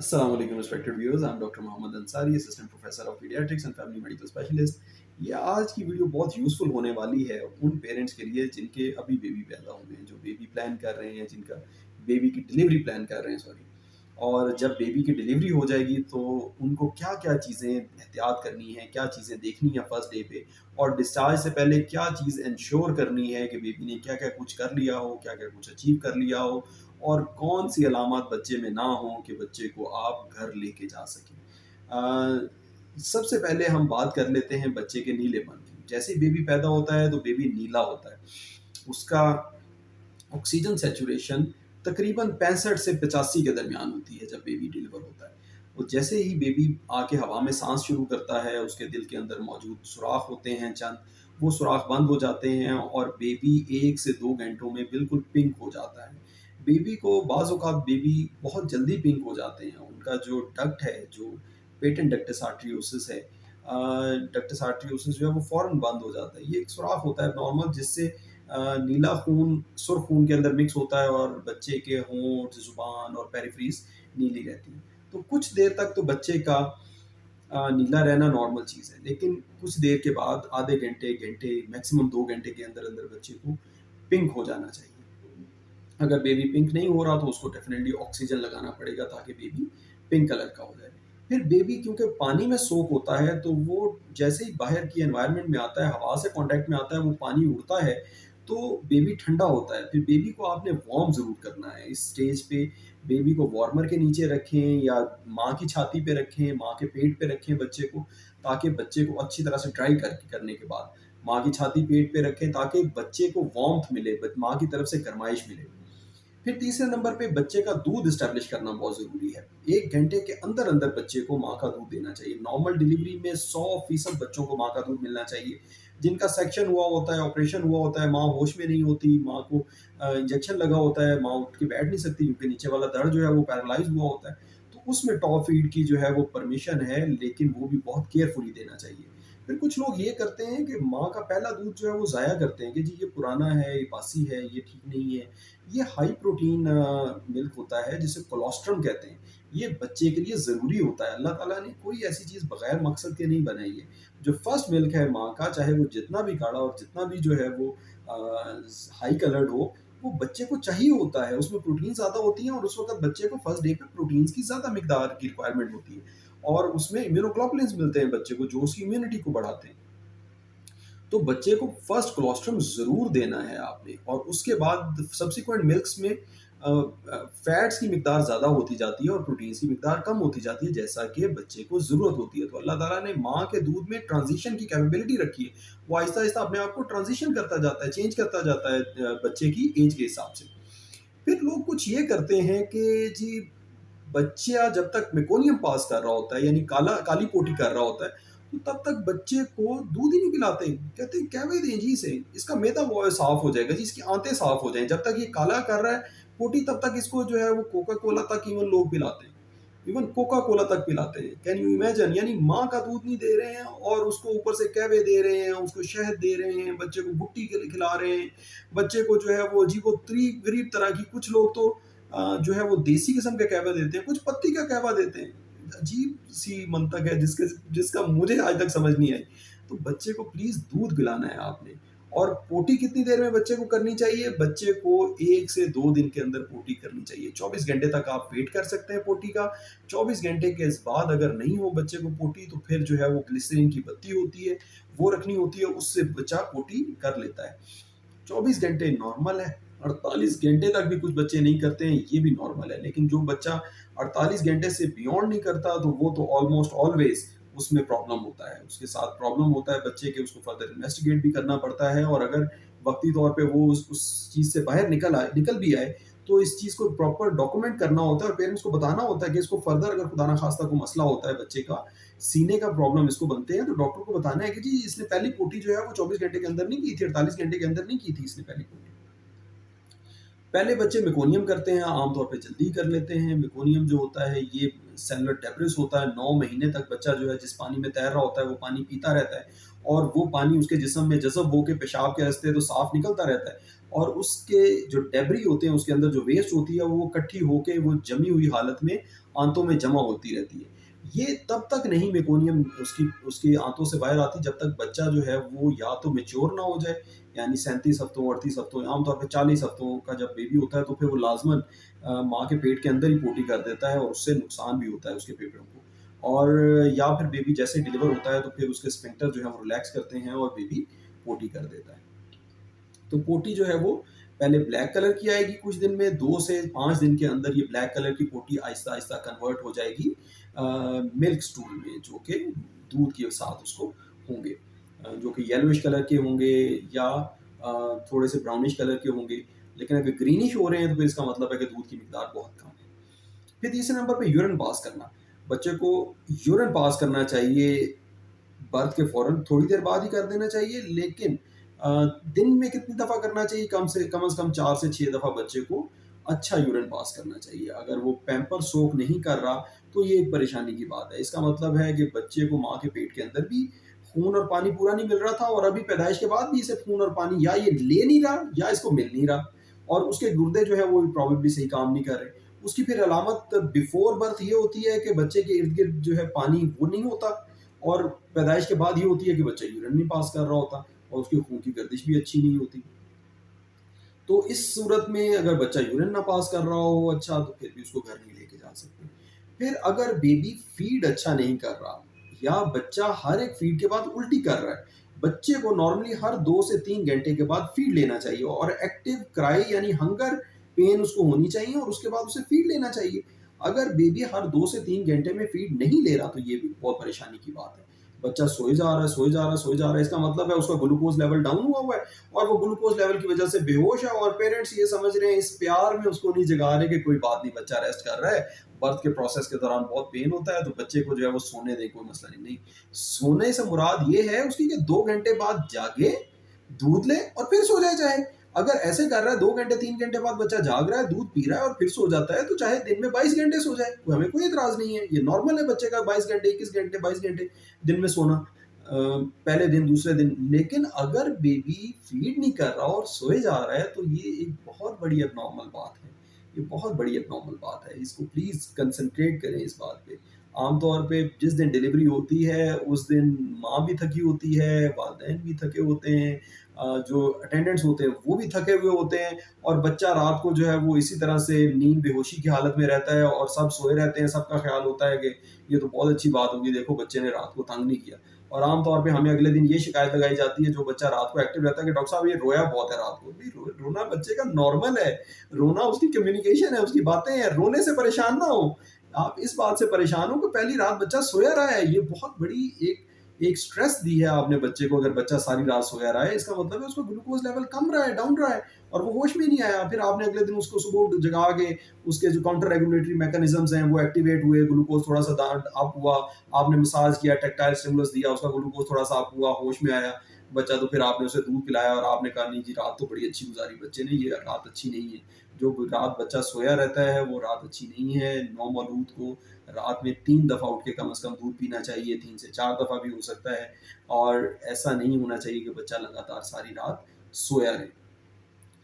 Assalamu alaikum respected viewers, I'm Dr. Mohammed Ansari, Assistant Professor of Pediatrics and Family Medical Specialist। ये आज की video बहुत useful होने वाली है उन पेरेंट्स के लिए जिनके अभी बेबी पैदा हुए हैं, जो बेबी प्लान कर रहे हैं, जिनका बेबी की डिलीवरी प्लान कर रहे हैं सॉरी। और जब बेबी की डिलीवरी हो जाएगी तो उनको क्या-क्या चीज़ें एहतियात करनी है, क्या चीज़ें देखनी है फर्स्ट डे पे और डिस्चार्ज से पहले क्या चीज़ एंश्योर करनी है कि बेबी ने क्या-क्या कुछ कर लिया हो, क्या-क्या कुछ अचीव कर लिया हो और कौन-सी अलामत बच्चे में ना हो कि बच्चे को आप घर लेके जा सकें। सबसे पहले हम बात कर लेते हैं बच्चे के नीलेपन की। जैसे ही बेबी पैदा होता है तो बेबी नीला होता है। उसका ऑक्सीजन सैचुरेशन तकरीबन 65 से 85 के दरमियान होती है जब बेबी डिलीवर होता है। और जैसे ही बेबी आके हवा में सांस शुरू करता है, उसके दिल के अंदर मौजूद सुराख होते हैं चंद, वो सुराख बंद हो जाते हैं और बेबी 1 से 2 घंटों में बिल्कुल पिंक हो जाता है। बेबी को बाज़ औक़ात बेबी बहुत जल्दी पिंक हो जाते हैं। उनका जो डक्ट है, जो पेटेंट डक्टस आर्टेरियोसिस है, डक्टस आर्टेरियोसिस जो है वो फ़ौरन बंद हो जाता है। ये एक सुराख होता है नॉर्मल, जिससे नीला खून सुर्ख खून के अंदर मिक्स होता है और बच्चे के होंठ, ज़ुबान और पेरिफेरीज़ नीली रहती है। तो कुछ देर तक तो बच्चे का नीला रहना नॉर्मल चीज़ है, लेकिन कुछ देर के बाद आधे घंटे, घंटे, मैक्सिमम 2 घंटे के अंदर-अंदर बच्चे को पिंक हो जाना चाहिए। अगर बेबी पिंक नहीं हो रहा तो उसको डेफ़िनेटली ऑक्सीजन लगाना पड़ेगा ताकि बेबी पिंक कलर का हो जाए। फिर बेबी क्योंकि पानी में सोक होता है तो वो जैसे ही बाहर की एनवायरनमेंट में आता है, हवा से कॉन्टैक्ट में आता है, वो पानी उड़ता है, तो बेबी ठंडा होता है। फिर बेबी को आपने वार्म ज़रूर करना है। इस स्टेज पे बेबी को वार्मर के नीचे रखें या माँ की छाती पे रखें, माँ के पेट पे रखें बच्चे को, ताकि बच्चे को अच्छी तरह से ड्राई करने के बाद माँ की छाती पेट पे रखें ताकि बच्चे को वार्मथ मिले, माँ की तरफ से गरमाइश मिले। फिर तीसरे नंबर पे बच्चे का दूध एस्टेब्लिश करना बहुत ज़रूरी है। 1 घंटे के अंदर-अंदर बच्चे को माँ का दूध देना चाहिए। नॉर्मल डिलीवरी में 100% बच्चों को माँ का दूध मिलना चाहिए। जिनका सेक्शन हुआ होता है, ऑपरेशन हुआ होता है, माँ होश में नहीं होती, माँ को इंजेक्शन लगा होता है, माँ उठ के बैठ नहीं सकती क्योंकि नीचे वाला धड़ जो है वो पैरालाइज़ हुआ होता है। तो उसमें टॉप फीड की जो है वो परमिशन है, लेकिन वो भी बहुत केयरफुली देना चाहिए। फिर कुछ लोग ये करते हैं कि माँ का पहला दूध जो है वो ज़ाया करते हैं कि जी ये पुराना है, ये बासी है, ये ठीक नहीं है। ये हाई प्रोटीन मिल्क होता है जिसे कोलोस्ट्रम कहते हैं। ये बच्चे के लिए ज़रूरी होता है। अल्लाह ताला ने कोई ऐसी चीज़ बगैर मकसद के नहीं बनाई है। जो फर्स्ट मिल्क है माँ का, चाहे वो जितना भी गाढ़ा और जितना भी जो है वो हाई कलर्ड हो, वो बच्चे को चाहिए होता है। उसमें प्रोटीन ज़्यादा होती हैं और उस वक़्त बच्चे को फर्स्ट डे पे प्रोटीन्स की ज़्यादा मिकदार की रिक्वायरमेंट होती है। और उसमें इम्यूनोग्लोबुलिन्स मिलते हैं बच्चे को, जो उसकी इम्यूनिटी को बढ़ाते हैं। तो बच्चे को फर्स्ट कोलोस्ट्रम ज़रूर देना है आपने, और उसके बाद सब्सिक्वेंट मिल्क्स में फैट्स की मिकदार ज़्यादा होती जाती है और प्रोटीन्स की मिकदार कम होती जाती है, जैसा कि बच्चे को ज़रूरत होती है। तो अल्लाह ताला ने माँ के दूध में ट्रांज़िशन की कैपेबिलिटी रखी है। वो आहिस्ता-आहिस्ता अपने आप को ट्रांज़िशन करता जाता है, चेंज करता जाता है बच्चे की ऐज के हिसाब से। फिर लोग कुछ ये करते हैं कि जी बच्चा जब तक मेकोनियम पास कर रहा होता है, यानी काली पोटी कर रहा होता है, तो तब तक बच्चे को दूध ही नहीं पिलाते। कहते हैं क्या दें जी इसे, इसका मैदा वो साफ हो जाएगा जी, इसकी आंतें साफ हो जाएं। जब तक ये काला कर रहा है पोटी, तब तक इसको जो है वो कोका कोला तक इवन लोग पिलाते हैं। इवन कोका कोला तक पिलाते हैं। कैन यू इमेजिन, यानी माँ का दूध नहीं दे रहे हैं और उसको ऊपर से कहवे दे रहे हैं, उसको शहद दे रहे हैं, बच्चे को गुट्टी खिला रहे हैं, बच्चे को जो है वो अजीबो गरीब तरह की, कुछ लोग तो जो है वो देसी किस्म का कहवा देते हैं, कुछ पत्ती का कहवा देते हैं। अजीब सी मंतक है जिसका मुझे आज तक समझ नहीं आई। तो बच्चे को प्लीज़ दूध पिलाना है आपने। और पोटी कितनी देर में बच्चे को करनी चाहिए? बच्चे को 1 से 2 दिन के अंदर पोटी करनी चाहिए। 24 घंटे तक आप वेट कर सकते हैं पोटी का। 24 घंटे के इस बाद अगर नहीं हो बच्चे को पोटी, तो फिर जो है वो ग्लिसरीन की बत्ती होती है, वो रखनी होती है, उससे बच्चा पोटी कर लेता है। 24 घंटे नॉर्मल है, 48 घंटे तक भी कुछ बच्चे नहीं करते हैं, ये भी नॉर्मल है। लेकिन जो बच्चा 48 घंटे से बियॉन्ड नहीं करता, तो वो तो ऑलमोस्ट ऑलवेज़ उसमें प्रॉब्लम होता है। उसके साथ प्रॉब्लम होता है बच्चे के, उसको फर्दर इन्वेस्टिगेट भी करना पड़ता है, और अगर वक़्ती तौर पे वो उस चीज़ से बाहर निकल भी आए, तो इस चीज़ को प्रॉपर डॉक्यूमेंट करना होता है और पेरेंट्स को बताना होता है कि इसको फर्दर अगर खुदा ना ख़ास्ता कोई मसला होता है बच्चे का, सीने का प्रॉब्लम इसको बनते हैं, तो डॉक्टर को बताना है कि जी इसने पहली पोटी जो है वो 24 घंटे के अंदर नहीं की थी, 48 घंटे के अंदर नहीं की थी इसने पहली पोटी। पहले बच्चे मेकोनियम करते हैं, आमतौर पे जल्दी कर लेते हैं। मेकोनियम जो होता है ये सेलुलर डेब्रिस होता है। 9 महीने तक बच्चा जो है जिस पानी में तैर रहा होता है वो पानी पीता रहता है और वो पानी उसके जिस्म में जज़ब होके पेशाब के रास्ते तो साफ निकलता रहता है और उसके जो डेब्री होते हैं उसके अंदर जो वेस्ट होती है वो इकट्ठी होके वो जमी हुई हालत में आंतों में जमा होती रहती है। ये तब तक नहीं मेकोनियम उसकी उसकी आंतों से बाहर आती जब तक बच्चा जो है वो या तो मैच्योर ना हो जाए, यानी 37 हफ्तों 38 हफ्तों आमतौर पे 40 हफ्तों का जब बेबी होता है तो फिर वो लाजमन माँ के पेट के अंदर ही पोटी कर देता है और उससे नुकसान भी होता है उसके फेफड़ों को। और या फिर बेबी जैसे डिलीवर होता है तो फिर उसके स्फिंक्टर जो है वो रिलैक्स करते हैं और बेबी पोटी कर देता है। तो पोटी जो है वो पहले ब्लैक कलर की आएगी कुछ दिन में, 2 से 5 दिन के अंदर ये ब्लैक कलर की पोटी आहिस्ता-आहिस्ता कन्वर्ट हो जाएगी मिल्क स्टूल में, जो कि दूध के साथ उसको होंगे, जो कि येलोइश कलर के होंगे या थोड़े से ब्राउनिश कलर के होंगे। लेकिन अगर ग्रीनिश हो रहे हैं तो फिर इसका मतलब है कि दूध की मिकदार बहुत कम है। फिर तीसरे नंबर पे यूरिन पास करना। बच्चे को यूरिन पास करना चाहिए बर्थ के फ़ौरन थोड़ी देर बाद ही कर देना चाहिए, लेकिन दिन में कितनी दफ़ा करना चाहिए? कम से कम 4 से 6 दफ़ा बच्चे को अच्छा यूरिन पास करना चाहिए। अगर वो पैम्पर सोक नहीं कर रहा, तो ये एक परेशानी की बात है। इसका मतलब है कि बच्चे को माँ के पेट के अंदर भी खून और पानी पूरा नहीं मिल रहा था और अभी पैदाइश के बाद भी इसे खून और पानी या ये ले नहीं रहा या इसको मिल नहीं रहा और उसके गुर्दे जो है वो प्रॉबेबली सही काम नहीं कर रहे। उसकी फिर अलामत बिफ़ोर बर्थ ये होती है कि बच्चे के इर्द-गिर्द जो है पानी वो नहीं होता और पैदाइश के बाद ये होती है कि बच्चा यूरिन नहीं पास कर रहा होता और उसके खून की गर्दिश भी अच्छी नहीं होती। तो इस सूरत में अगर बच्चा यूरिन ना पास कर रहा हो अच्छा तो फिर भी उसको घर नहीं लेके जा सकते। फिर अगर बेबी फीड अच्छा नहीं कर रहा या बच्चा हर एक फीड के बाद उल्टी कर रहा है, बच्चे को नॉर्मली हर 2 से 3 घंटे के बाद फीड लेना चाहिए और एक्टिव क्राई यानी हंगर पेन उसको होनी चाहिए और उसके बाद उसे फीड लेना चाहिए। अगर बेबी हर 2 से 3 घंटे में फीड नहीं ले रहा तो ये भी बहुत परेशानी की बात है। बच्चा सोए जा रहा है, सोए जा रहा है, सोए जा रहा है, इसका मतलब है उसका ग्लूकोज़ लेवल डाउन हुआ हुआ है और वो ग्लूकोज़ लेवल की वजह से बेहोश है और पेरेंट्स ये समझ रहे हैं इस प्यार में उसको नहीं जगा रहे कि कोई बात नहीं बच्चा रेस्ट कर रहा है, बर्थ के प्रोसेस के दौरान बहुत पेन होता है तो बच्चे को जो है वो सोने दें, कोई मसला नहीं। नहीं, सोने से मुराद ये है उसकी कि 2 घंटे बाद जागे, दूध ले और फिर सो जाए चाहे। अगर ऐसे कर रहा है 2 घंटे 3 घंटे बाद बच्चा जाग रहा है, दूध पी रहा है और फिर सो जाता है तो चाहे दिन में 22 घंटे सो जाए, हमें कोई एतराज़ नहीं है। ये नॉर्मल है बच्चे का 22 घंटे, 21 घंटे, 22 घंटे दिन में सोना। पहले दिन, दूसरे दिन। लेकिन अगर बेबी फीड नहीं कर रहा और सोए जा रहा है तो ये एक बहुत बड़ी एबनॉर्मल बात है। ये बहुत बड़ी एबनॉर्मल बात है। इसको प्लीज़ कंसंट्रेट करें इस बात पे। आमतौर पे जिस दिन डिलीवरी होती है उस दिन माँ भी थकी होती है, वालिदैन भी थके होते हैं, जो अटेंडेंट्स होते हैं वो भी थके हुए होते हैं और बच्चा रात को जो है वो इसी तरह से नींद बेहोशी की हालत में रहता है और सब सोए रहते हैं, सबका ख्याल होता है कि ये तो बहुत अच्छी बात होगी, देखो बच्चे ने रात को तंग नहीं किया। और आम तौर पे हमें अगले दिन ये शिकायत लगाई जाती है जो बच्चा रात को एक्टिव रहता है कि डॉक्टर साहब ये रोया बहुत है रात को। भी रोना बच्चे का नॉर्मल है, रोना उसकी कम्युनिकेशन है, उसकी बातें हैं, रोने से परेशान ना हो। आप इस बात से परेशान हो कि पहली रात बच्चा सोया रहा है, ये बहुत बड़ी एक एक स्ट्रेस दी है आपने बच्चे को। अगर बच्चा सारी रात सोया रहा है इसका मतलब है उसका ग्लूकोज लेवल कम रहा है, डाउन रहा है और वो होश में नहीं आया। फिर आपने अगले दिन उसको सुबह जगा के उसके जो काउंटर रेगुलेटरी मैकेनिज्म्स हैं वो एक्टिवेट हुए, ग्लूकोज थोड़ा सा अप हुआ, आपने मसाज किया, टैक्टाइल स्टिमुलस दिया, उसका ग्लूकोज थोड़ा सा अप हुआ, होश में आया बच्चा, तो फिर आपने उसे दूध पिलाया और आपने कहा नहीं जी रात तो बड़ी अच्छी गुजारी बच्चे ने, ये रात अच्छी नहीं है। जो रात बच्चा सोया रहता है वो रात अच्छी नहीं है। नौमौलूद को रात में 3 दफ़ा उठ के कम से कम दूध पीना चाहिए, 3 से 4 दफ़ा भी हो सकता है और ऐसा नहीं होना चाहिए कि बच्चा लगातार सारी रात सोया रहे।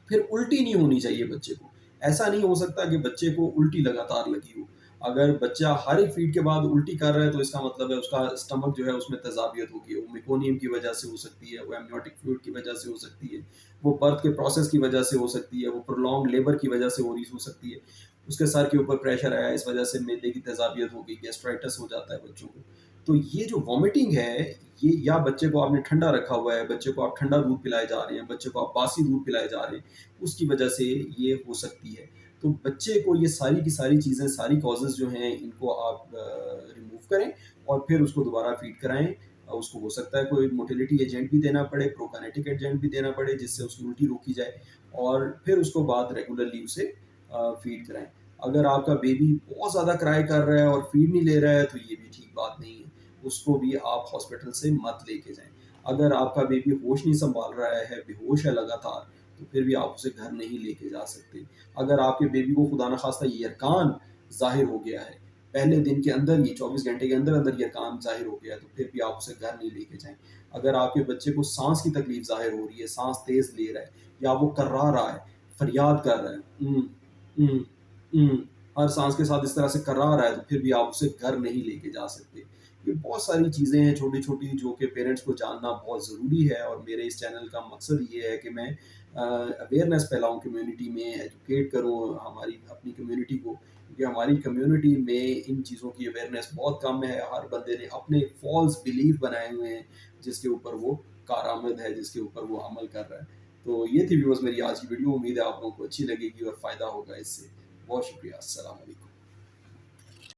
फिर उल्टी नहीं होनी चाहिए बच्चे को। ऐसा नहीं हो सकता कि बच्चे को उल्टी लगातार लगी हो। अगर बच्चा हर एक फीड के बाद उल्टी कर रहा है तो इसका मतलब है उसका स्टमक जो है उसमें तेज़ाबियत होगी। वो मेकोनियम की वजह से हो सकती है, वो एमनियोटिक फ्लूइड की वजह से हो सकती है, वो बर्थ के प्रोसेस की वजह से हो सकती है, वो प्रोलॉन्ग्ड लेबर की वजह से हो सकती है। उसके सर के ऊपर प्रेशर आया, इस वजह से मैदे की तेज़ाबियत हो गई, गैस्ट्राइटिस हो जाता है बच्चों को। तो ये जो वॉमिटिंग है, ये या बच्चे को आपने ठंडा रखा हुआ है, बच्चे को आप ठंडा दूध पिलाए जा रहे हैं, बच्चे को आप बासी दूध पिलाए जा रहे हैं, उसकी वजह से ये हो सकती है। तो बच्चे को ये सारी की सारी चीज़ें, सारी कॉजेज़ जो हैं इनको आप रिमूव करें और फिर उसको दोबारा फीड कराएँ। उसको हो सकता है कोई मोटिलिटी एजेंट भी देना पड़े, प्रोकाइनेटिक एजेंट भी देना पड़े जिससे उसकी उल्टी रोकी जाए और फिर उसको बाद रेगुलरली उसे फीड कराएँ। अगर आपका बेबी बहुत ज़्यादा क्राई कर रहा है और फीड नहीं ले रहा है तो ये भी ठीक बात नहीं है। उसको भी आप हॉस्पिटल से मत लेके जाएँ। अगर आपका बेबी होश नहीं सँभाल रहा है, बेहोश है लगातार, तो फिर भी आप उसे घर नहीं लेके जा सकते। अगर आपके बेबी को खुदा न खास्ता ये यरकान ज़ाहिर हो गया है, पहले दिन के अंदर ही 24 घंटे के अंदर-अंदर यरकान ज़ाहिर हो गया है, तो फिर भी आप उसे घर नहीं लेके जाएँ। अगर आपके बच्चे को साँस की तकलीफ़ ज़ाहिर हो रही है, साँस तेज़ ले रहा है या वो कर्रा रहा है, फरियाद कर रहा है, उम, हर साँस के साथ इस तरह से कर्रा रहा है, तो फिर भी आप उसे घर नहीं लेके जा सकते। ये बहुत सारी चीज़ें हैं छोटी-छोटी जो कि पेरेंट्स को जानना बहुत ज़रूरी है और मेरे इस चैनल का मकसद ये है कि मैं अवेयरनेस फैलाऊँ कम्युनिटी में, एजुकेट करूँ हमारी अपनी कम्युनिटी को, क्योंकि हमारी कम्युनिटी में इन चीज़ों की अवेयरनेस बहुत कम है। हर बंदे ने अपने फ़ॉल्स बिलीफ बनाए हुए हैं, जिसके ऊपर वो कारआमद है, जिसके ऊपर वो अमल कर रहा है। तो ये थी व्यूअर्स मेरी आज की वीडियो। उम्मीद है आप लोगों को अच्छी लगेगी और फ़ायदा होगा इससे। बहुत शुक्रिया। अस्सलाम वालेकुम।